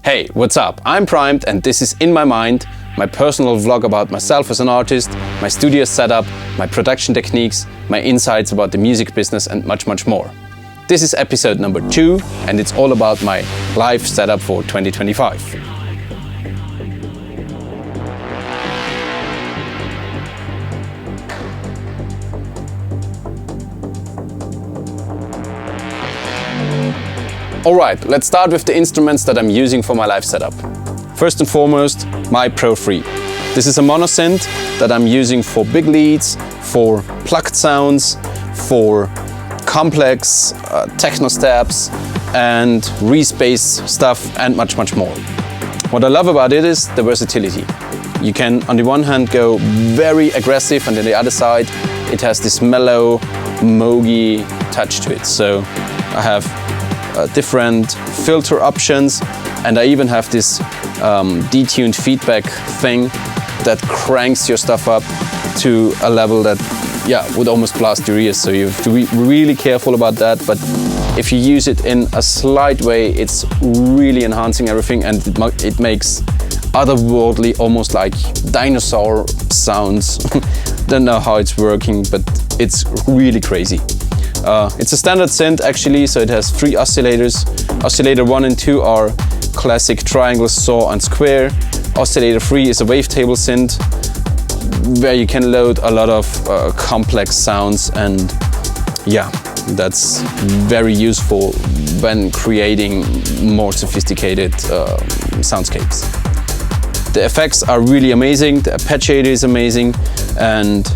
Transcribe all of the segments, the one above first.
Hey, what's up? I'm Prymnd and this is In My Mind, my personal vlog about myself as an artist, my studio setup, my production techniques, my insights about the music business and much, much more. This is episode number 2 and it's all about my live setup for 2025. Alright, let's start with the instruments that I'm using for my live setup. First and foremost, my Pro 3. This is a mono synth that I'm using for big leads, for plucked sounds, for complex techno steps and respace stuff and much, much more. What I love about it is the versatility. You can, on the one hand, go very aggressive and on the other side, it has this mellow, mogy touch to it. So I have different filter options and I even have this detuned feedback thing that cranks your stuff up to a level that would almost blast your ears, so you have to be really careful about that, but if you use it in a slight way it's really enhancing everything and it makes otherworldly, almost like dinosaur sounds. Don't know how it's working, but it's really crazy. It's a standard synth actually, so it has 3 oscillators. Oscillator 1 and 2 are classic triangle, saw and square. Oscillator 3 is a wavetable synth where you can load a lot of complex sounds, and that's very useful when creating more sophisticated soundscapes. The effects are really amazing, the arpeggiator is amazing, and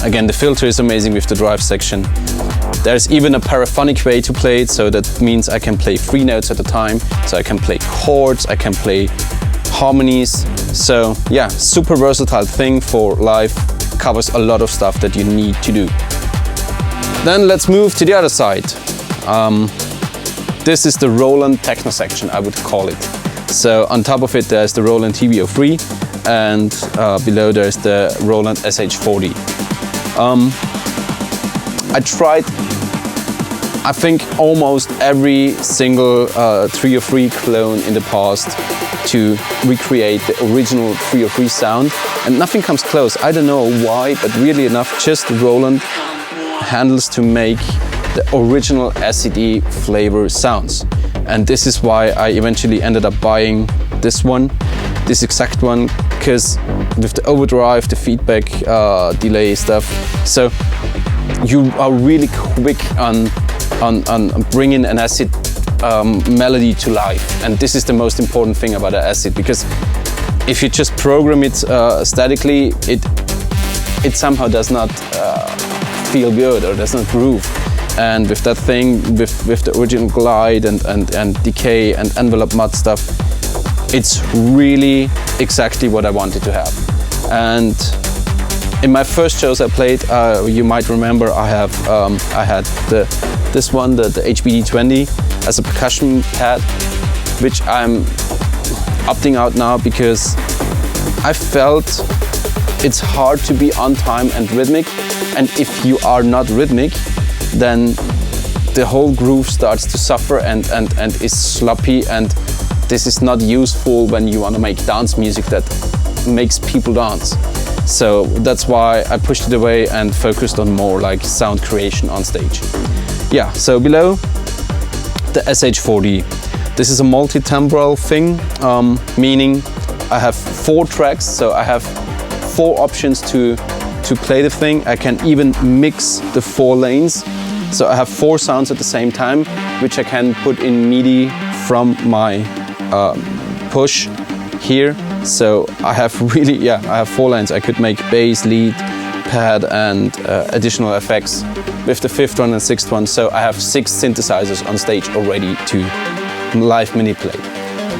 again, the filter is amazing with the drive section. There's even a paraphonic way to play it, so that means I can play 3 notes at a time. So I can play chords, I can play harmonies. So yeah, super versatile thing for live, covers a lot of stuff that you need to do. Then let's move to the other side. This is the Roland techno section, I would call it. So on top of it there's the Roland TB-03 and below there's the Roland SH4D. I tried, I think, almost every single 303 clone in the past to recreate the original 303 sound, and nothing comes close. I don't know why, but weirdly enough, just Roland handles to make the original SED flavor sounds. And this is why I eventually ended up buying this one, this exact one, because with the overdrive, the feedback, delay stuff, so you are really quick on bringing an acid melody to life. And this is the most important thing about an acid, because if you just program it statically, it somehow does not feel good or does not groove. And with that thing, with the original glide and decay and envelope mud stuff, it's really exactly what I wanted to have. And in my first shows I played, you might remember I had this one, the HBD20 as a percussion pad, which I'm opting out now because I felt it's hard to be on time and rhythmic, and if you are not rhythmic, then the whole groove starts to suffer and is sloppy, and this is not useful when you want to make dance music that makes people dance. So that's why I pushed it away and focused on more like sound creation on stage. Yeah, so below the SH4D. This is a multi-timbral thing, meaning I have 4 tracks, so I have 4 options to play the thing. I can even mix the 4 lanes. So I have 4 sounds at the same time, which I can put in MIDI from my push here. So I have I have 4 lines. I could make bass, lead, pad and additional effects with the 5th one and 6th one. So I have 6 synthesizers on stage already to live manipulate.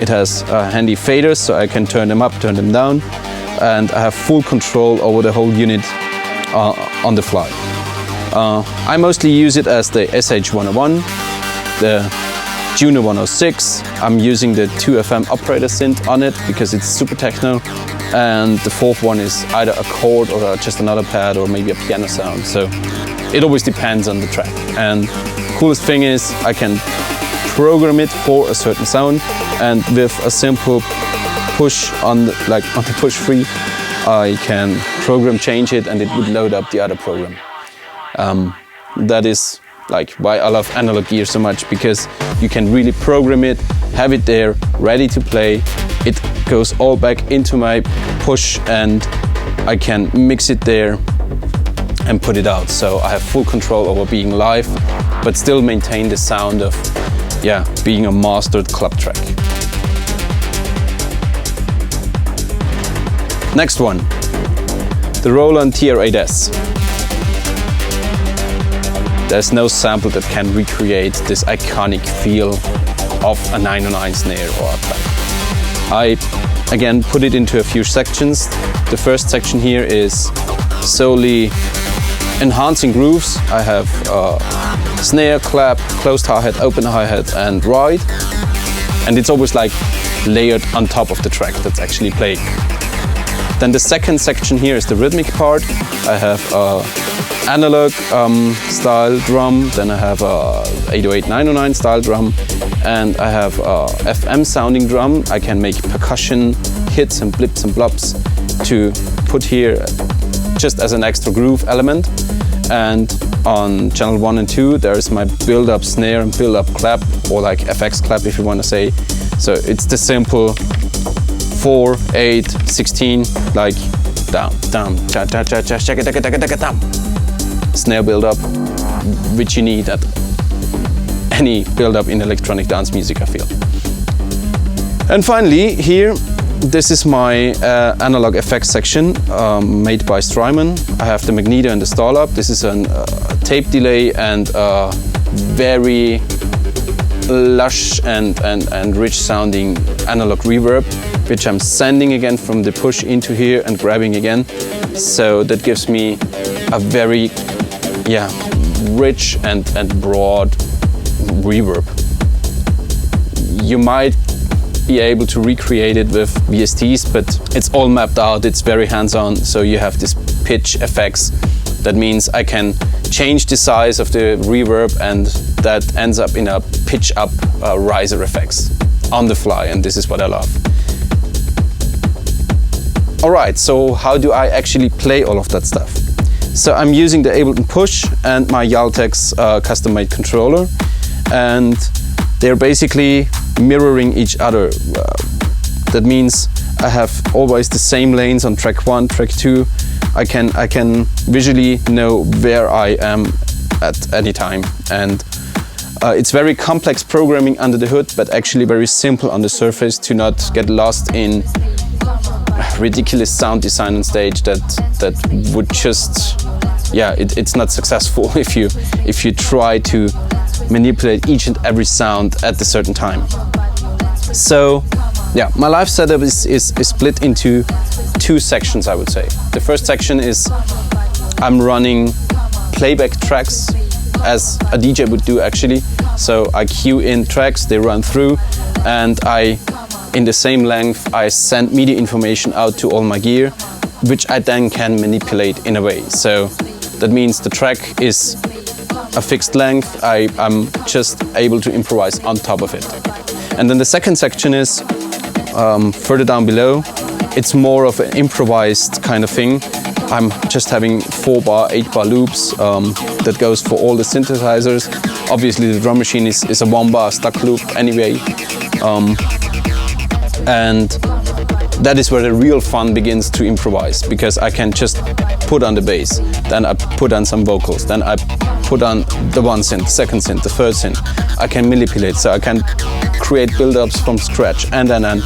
It has handy faders, so I can turn them up, turn them down, and I have full control over the whole unit on the fly. I mostly use it as the SH101, the Juno 106. I'm using the 2FM operator synth on it because it's super techno, and the 4th one is either a chord or just another pad or maybe a piano sound, so it always depends on the track. And coolest thing is I can program it for a certain sound, and with a simple push on the push free, I can program change it and it would load up the other program. That is like why I love analog gear so much, because you can really program it, have it there, ready to play. It goes all back into my push and I can mix it there and put it out. So I have full control over being live, but still maintain the sound of, yeah, being a mastered club track. Next one, the Roland TR8S. There's no sample that can recreate this iconic feel of a 909 snare or a clap. I again put it into a few sections. The first section here is solely enhancing grooves. I have snare, clap, closed hi-hat, open hi-hat and ride. And it's always like layered on top of the track that's actually playing. Then the second section here is the rhythmic part. I have analog style drum, then I have a 808 909 style drum, and I have a FM sounding drum. I can make percussion hits and blips and blobs to put here just as an extra groove element. And on channel 1 and 2 there is my build-up snare and build-up clap, or like FX clap if you want to say. So it's the simple 4, 8, 16, like down, down, cha cha cha cha cha cha cha cha cha, snare build-up, which you need at any build-up in electronic dance music, I feel. And finally, here, this is my analog effects section made by Strymon. I have the Magneto and the Starlab. This is a tape delay and a very lush and rich sounding analog reverb, which I'm sending again from the push into here and grabbing again. So that gives me a very rich and broad reverb. You might be able to recreate it with VSTs, but it's all mapped out, it's very hands-on, so you have this pitch effects. That means I can change the size of the reverb and that ends up in a pitch up riser effects on the fly, and this is what I love. Alright, so how do I actually play all of that stuff? So I'm using the Ableton Push and my Yaeltex custom-made controller, and they're basically mirroring each other. That means I have always the same lanes on track 1, track 2. I can visually know where I am at any time, and it's very complex programming under the hood, but actually very simple on the surface to not get lost in ridiculous sound design on stage that would just, it's not successful if you try to manipulate each and every sound at a certain time. So yeah, my live setup is split into 2 sections, I would say. The first section is I'm running playback tracks as a DJ would do actually. So I cue in tracks, they run through, and in the same length I send MIDI information out to all my gear, which I then can manipulate in a way. So that means the track is a fixed length, I'm just able to improvise on top of it. And then the second section is further down below. It's more of an improvised kind of thing. I'm just having 4-bar, 8-bar loops that goes for all the synthesizers. Obviously the Drummachine is a 1-bar stuck loop anyway. And that is where the real fun begins to improvise, because I can just put on the bass, then I put on some vocals, then I put on the 1 synth, second synth, the third synth. I can manipulate, so I can create build-ups from scratch, and then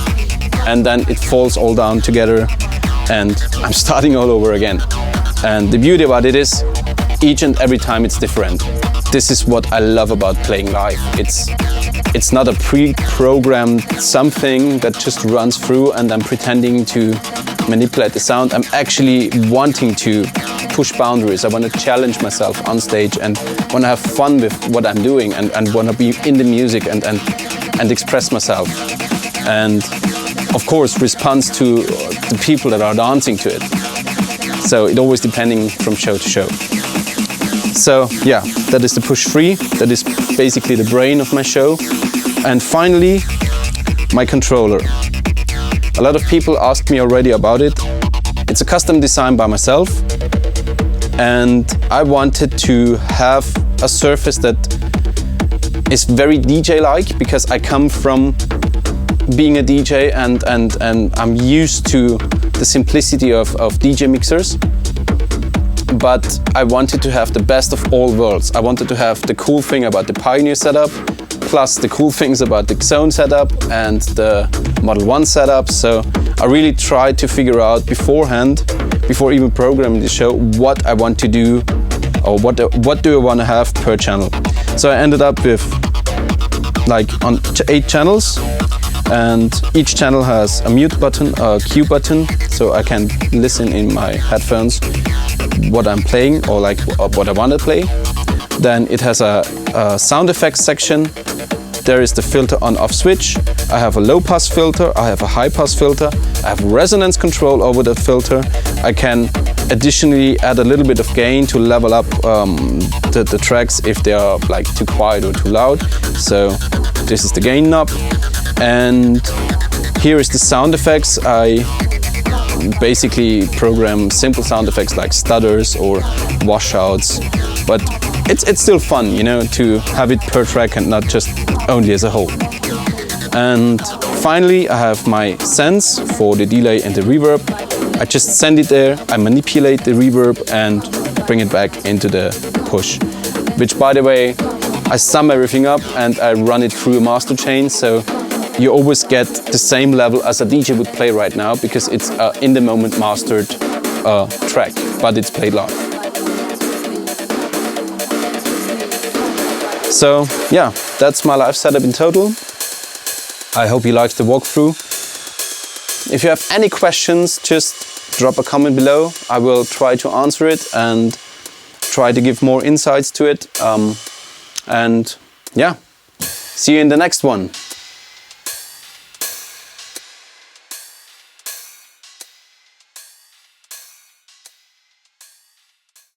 it falls all down together and I'm starting all over again. And the beauty about it is each and every time it's different. This is what I love about playing live. It's not a pre-programmed something that just runs through and I'm pretending to manipulate the sound. I'm actually wanting to push boundaries. I want to challenge myself on stage and want to have fun with what I'm doing and want to be in the music and express myself. And of course respond to the people that are dancing to it. So it always depending from show to show. So yeah, that is the push free. That is basically the brain of my show. And finally, my controller. A lot of people asked me already about it. It's a custom design by myself, and I wanted to have a surface that is very DJ-like, because I come from being a DJ and I'm used to the simplicity of DJ mixers. But I wanted to have the best of all worlds. I wanted to have the cool thing about the Pioneer setup, plus the cool things about the Xone setup and the Model 1 setup. So I really tried to figure out beforehand, before even programming the show, what I want to do, or what do I want to have per channel. So I ended up with like on 8 channels, and each channel has a mute button, a cue button, so I can listen in my headphones what I'm playing, or like what I want to play. Then it has a sound effects section. There is the filter on-off switch. I have a low-pass filter, I have a high-pass filter, I have resonance control over that filter. I can additionally add a little bit of gain to level up the tracks if they are like too quiet or too loud. So this is the gain knob. And here is the sound effects. I basically program simple sound effects like stutters or washouts, but it's still fun, you know, to have it per track and not just only as a whole. And finally, I have my sends for the delay and the reverb. I just send it there, I manipulate the reverb and bring it back into the push, which, by the way, I sum everything up and I run it through a master chain, so you always get the same level as a DJ would play right now, because it's in the moment mastered track, but it's played live. So yeah, that's my live setup in total. I hope you liked the walkthrough. If you have any questions, just drop a comment below. I will try to answer it and try to give more insights to it. And yeah, see you in the next one.